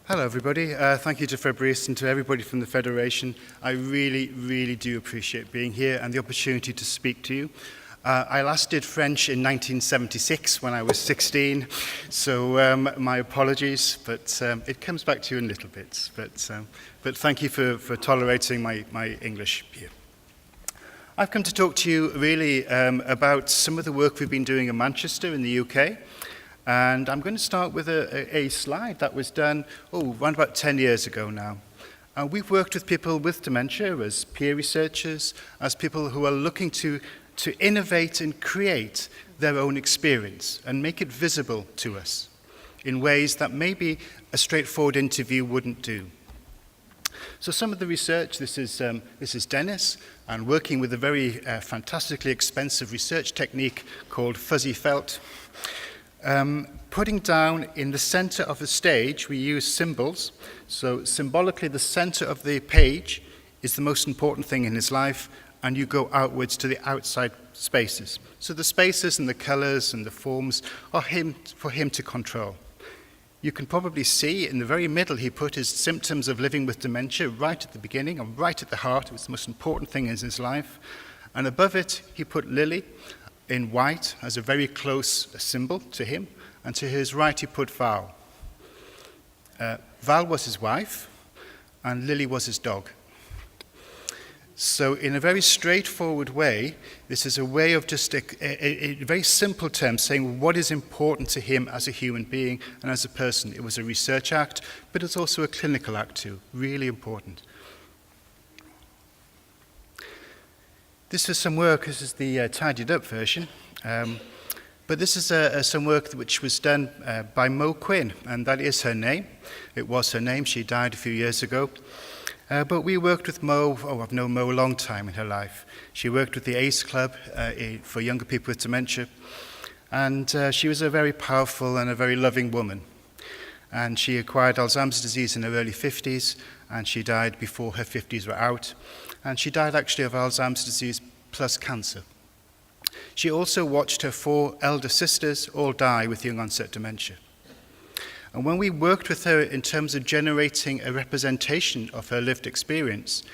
Hello everybody, thank you to Fabrice and to everybody from the Federation. I really do appreciate being here and the opportunity to speak to you. I last did French in 1976 when I was 16, so my apologies, but it comes back to you in little bits. But thank you for tolerating my English here. I've come to talk to you really about some of the work we've been doing in Manchester in the UK. And I'm going to start with a slide that was done, around about 10 years ago now. We've worked with people with dementia as peer researchers, as people who are looking to innovate and create their own experience and make it visible to us in ways that maybe a straightforward interview wouldn't do. So some of the research, this is Dennis, and working with a very fantastically expensive research technique called fuzzy felt. Putting down in the center of the stage, we use symbols. So symbolically, the center of the page is the most important thing in his life, and you go outwards to the outside spaces. So the spaces and the colors and the forms are for him to control. You can probably see in the very middle, he put his symptoms of living with dementia right at the beginning and right at the heart. It was the most important thing in his life. And above it, he put Lily in white as a very close symbol to him, and to his right he put Val. Val was his wife, and Lily was his dog. So in a very straightforward way, this is a way of just a very simple term saying what is important to him as a human being and as a person. It was a research act, but it's also a clinical act too, really important. This is some work, this is the tidied up version, but this is some work which was done by Mo Quinn, and that is her name. It was her name, she died a few years ago. But we worked with Mo, I've known Mo a long time in her life. She worked with the ACE Club for younger people with dementia, and she was a very powerful and a very loving woman. And she acquired Alzheimer's disease in her early 50s, and she died before her 50s were out. And she died actually of Alzheimer's disease plus cancer. She also watched her 4 elder sisters all die with young onset dementia. And when we worked with her in terms of generating a representation of her lived experience,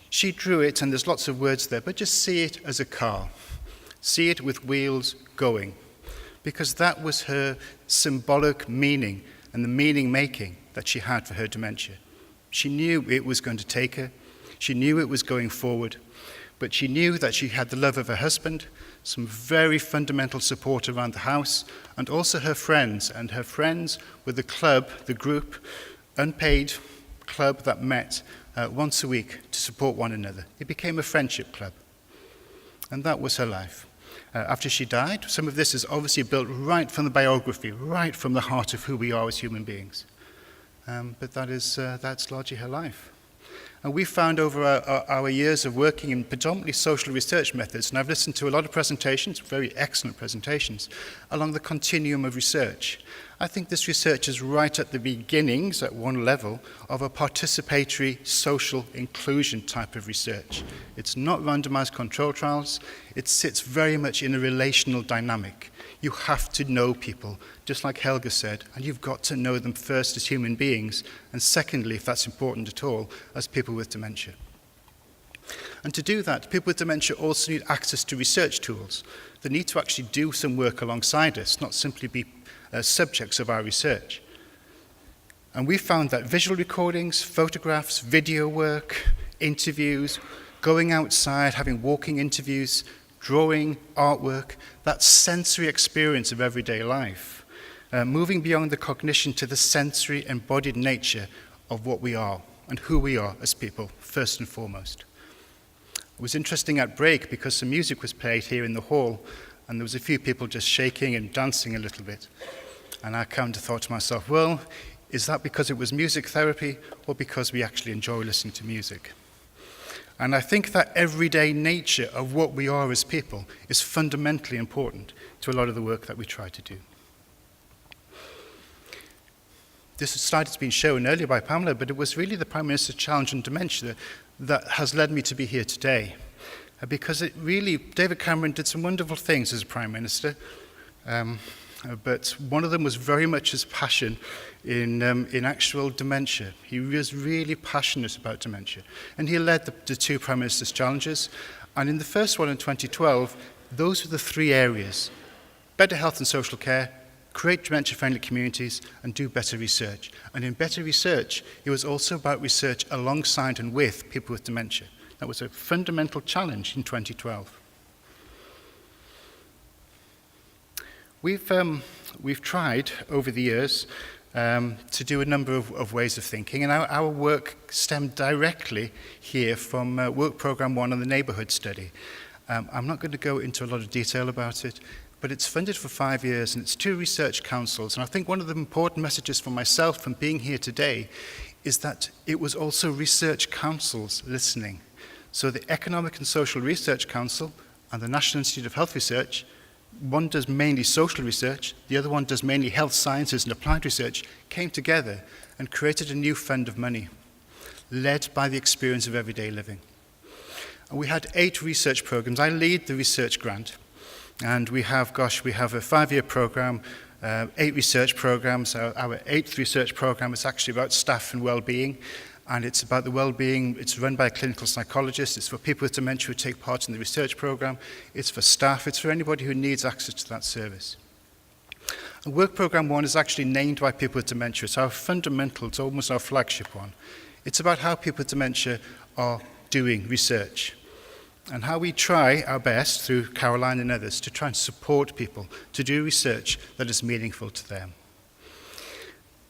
she drew it, and there's lots of words there, but just see it as a car. See it with wheels going. Because that was her symbolic meaning and the meaning making that she had for her dementia. She knew it was going to take her. She knew it was going forward, but she knew that she had the love of her husband, some very fundamental support around the house, and also her friends. And her friends were the club, the group, unpaid club that met once a week to support one another. It became a friendship club. And that was her life. After she died, some of this is obviously built right from the biography, right from the heart of who we are as human beings. But that's largely her life. And we found over our years of working in predominantly social research methods, and I've listened to a lot of presentations, very excellent presentations, along the continuum of research. I think this research is right at the beginnings, at one level, of a participatory social inclusion type of research. It's not randomized control trials. It sits very much in a relational dynamic. You have to know people, just like Helga said, and you've got to know them first as human beings, and secondly, if that's important at all, as people with dementia. And to do that, people with dementia also need access to research tools. They need to actually do some work alongside us, not simply be subjects of our research. And we found that visual recordings, photographs, video work, interviews, going outside, having walking interviews, drawing, artwork, that sensory experience of everyday life, moving beyond the cognition to the sensory embodied nature of what we are and who we are as people, first and foremost. It was interesting at break because some music was played here in the hall, and there was a few people just shaking and dancing a little bit. And I kind of thought to myself, well, is that because it was music therapy or because we actually enjoy listening to music? And I think that everyday nature of what we are as people is fundamentally important to a lot of the work that we try to do. This slide has been shown earlier by Pamela, but it was really the Prime Minister's challenge on dementia that has led me to be here today. Because it really, David Cameron did some wonderful things as a Prime Minister. but one of them was very much his passion in actual dementia. He was really passionate about dementia, and he led the two Prime Minister's challenges. And in the first one in 2012, those were the three areas: better health and social care, create dementia-friendly communities, and do better research. And in better research, it was also about research alongside and with people with dementia. That was a fundamental challenge in 2012. We've tried over the years to do a number of ways of thinking, and our work stemmed directly here from Work Programme 1 on the Neighbourhood Study. I'm not going to go into a lot of detail about it, but it's funded for 5 years, and it's 2 research councils. And I think one of the important messages for myself from being here today is that it was also research councils listening. So the Economic and Social Research Council and the National Institute of Health Research, one does mainly social research, the other one does mainly health sciences and applied research, came together and created a new fund of money, led by the experience of everyday living. And we had 8 research programs. I lead the research grant, and we have a 5-year program, 8 research programs. Our 8th research program is actually about staff and well-being, and it's about the well-being. It's run by a clinical psychologist. It's for people with dementia who take part in the research program. It's for staff. It's for anybody who needs access to that service. And Work Programme 1 is actually named by people with dementia. It's our fundamental, it's almost our flagship one. It's about how people with dementia are doing research and how we try our best, through Caroline and others, to try and support people to do research that is meaningful to them.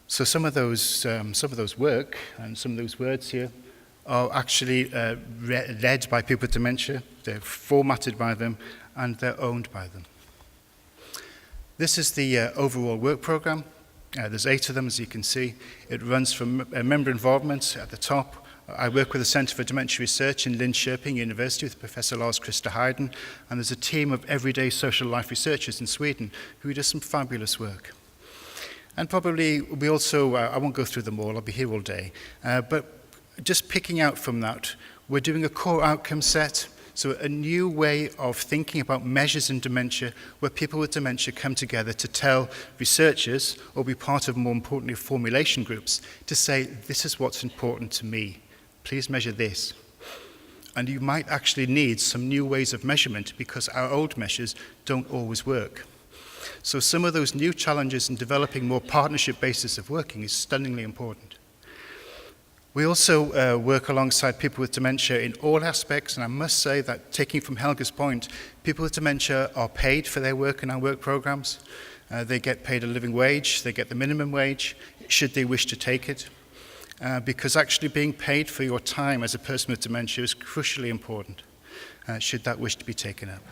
So some of those work and some of those words here are actually led by people with dementia. They're formatted by them, and they're owned by them. This is the overall work programme. There's 8 of them, as you can see. It runs from member involvement at the top. I work with the Centre for Dementia Research in Linköping University with Professor Lars Christer Heiden, and there's a team of everyday social life researchers in Sweden who do some fabulous work. And probably we also, I won't go through them all, I'll be here all day, but just picking out from that, we're doing a core outcome set, so a new way of thinking about measures in dementia where people with dementia come together to tell researchers, or be part of, more importantly, formulation groups, to say, this is what's important to me. Please measure this. And you might actually need some new ways of measurement because our old measures don't always work. So some of those new challenges in developing more partnership basis of working is stunningly important. We also work alongside people with dementia in all aspects, and I must say that, taking from Helga's point, people with dementia are paid for their work in our work programs. They get paid a living wage, they get the minimum wage, should they wish to take it. Because actually being paid for your time as a person with dementia is crucially important, should that wish to be taken up.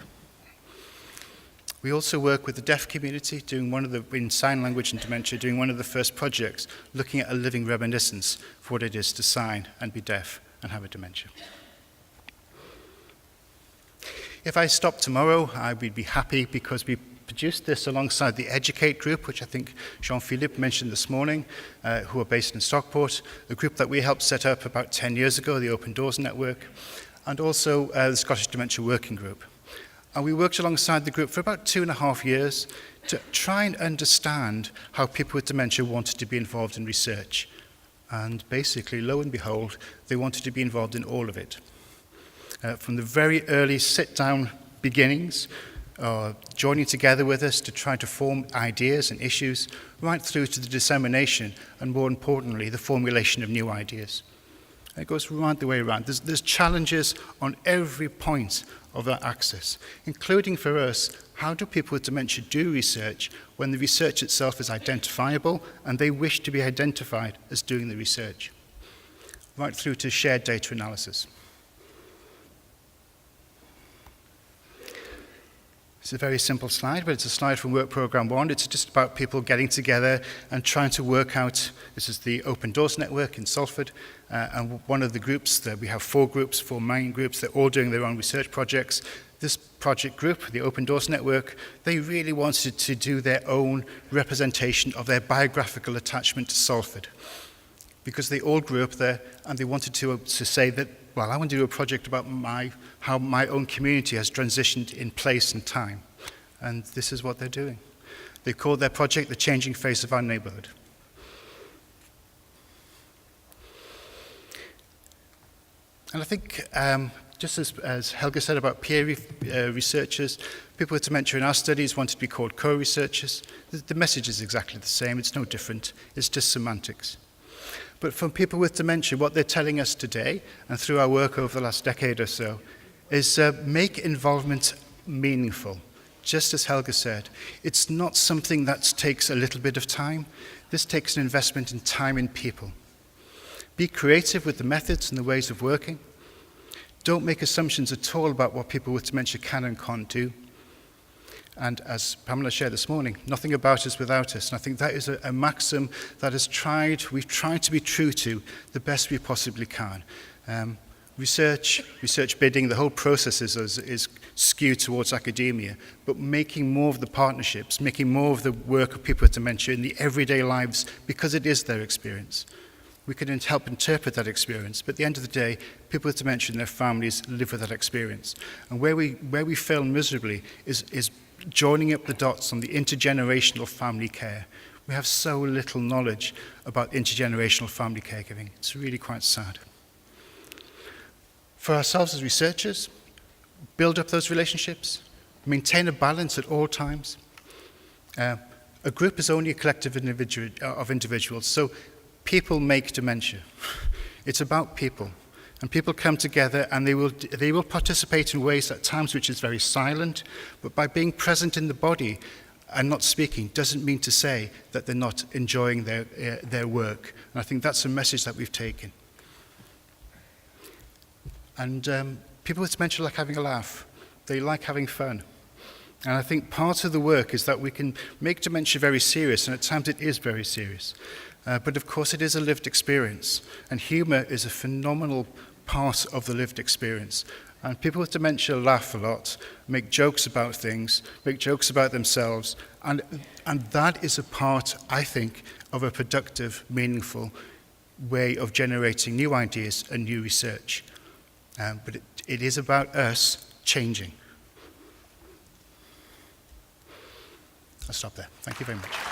We also work with the deaf community, in sign language and dementia, doing one of the first projects, looking at a living reminiscence for what it is to sign and be deaf and have a dementia. If I stopped tomorrow, I would be happy because we produced this alongside the Educate group, which I think Jean-Philippe mentioned this morning, who are based in Stockport, a group that we helped set up about 10 years ago, the Open Doors Network, and also the Scottish Dementia Working Group. And we worked alongside the group for about 2.5 years to try and understand how people with dementia wanted to be involved in research. And basically, lo and behold, they wanted to be involved in all of it. From the very early sit-down beginnings, joining together with us to try to form ideas and issues, right through to the dissemination and, more importantly, the formulation of new ideas. It goes right the way around. There's challenges on every point of that axis, including for us, how do people with dementia do research when the research itself is identifiable and they wish to be identified as doing the research, right through to shared data analysis. It's a very simple slide, but it's a slide from Work Programme 1. It's just about people getting together and trying to work out, this is the Open Doors Network in Salford, and one of the groups, we have 4 main groups, they're all doing their own research projects. This project group, the Open Doors Network, they really wanted to do their own representation of their biographical attachment to Salford, because they all grew up there and they wanted to say that, well, I want to do a project about how my own community has transitioned in place and time. And this is what they're doing. They called their project The Changing Face of Our Neighbourhood. And I think, just as Helga said about peer researchers, people with dementia in our studies wanted to be called co-researchers. The message is exactly the same. It's no different. It's just semantics. But from people with dementia, what they're telling us today, and through our work over the last decade or so, is make involvement meaningful. Just as Helga said, it's not something that takes a little bit of time. This takes an investment in time in people. Be creative with the methods and the ways of working. Don't make assumptions at all about what people with dementia can and can't do. And as Pamela shared this morning, nothing about us without us. And I think that is a maxim that we've tried to be true to the best we possibly can. Research bidding, the whole process is skewed towards academia, but making more of the partnerships, making more of the work of people with dementia in the everyday lives, because it is their experience. We can help interpret that experience, but at the end of the day, people with dementia and their families live with that experience. And where we fail miserably is joining up the dots on the intergenerational family care. We have so little knowledge about intergenerational family caregiving. It's really quite sad. For ourselves as researchers, build up those relationships, maintain a balance at all times. A group is only a collective of individuals, so people make dementia. It's about people. And people come together and they will participate in ways at times which is very silent, but by being present in the body and not speaking doesn't mean to say that they're not enjoying their work. And I think that's a message that we've taken. And people with dementia like having a laugh. They like having fun. And I think part of the work is that we can make dementia very serious, and at times it is very serious. But of course it is a lived experience, and humour is a phenomenal part of the lived experience. And people with dementia laugh a lot, make jokes about things, make jokes about themselves, and that is a part, I think, of a productive, meaningful way of generating new ideas and new research. But it is about us changing. I'll stop there. Thank you very much.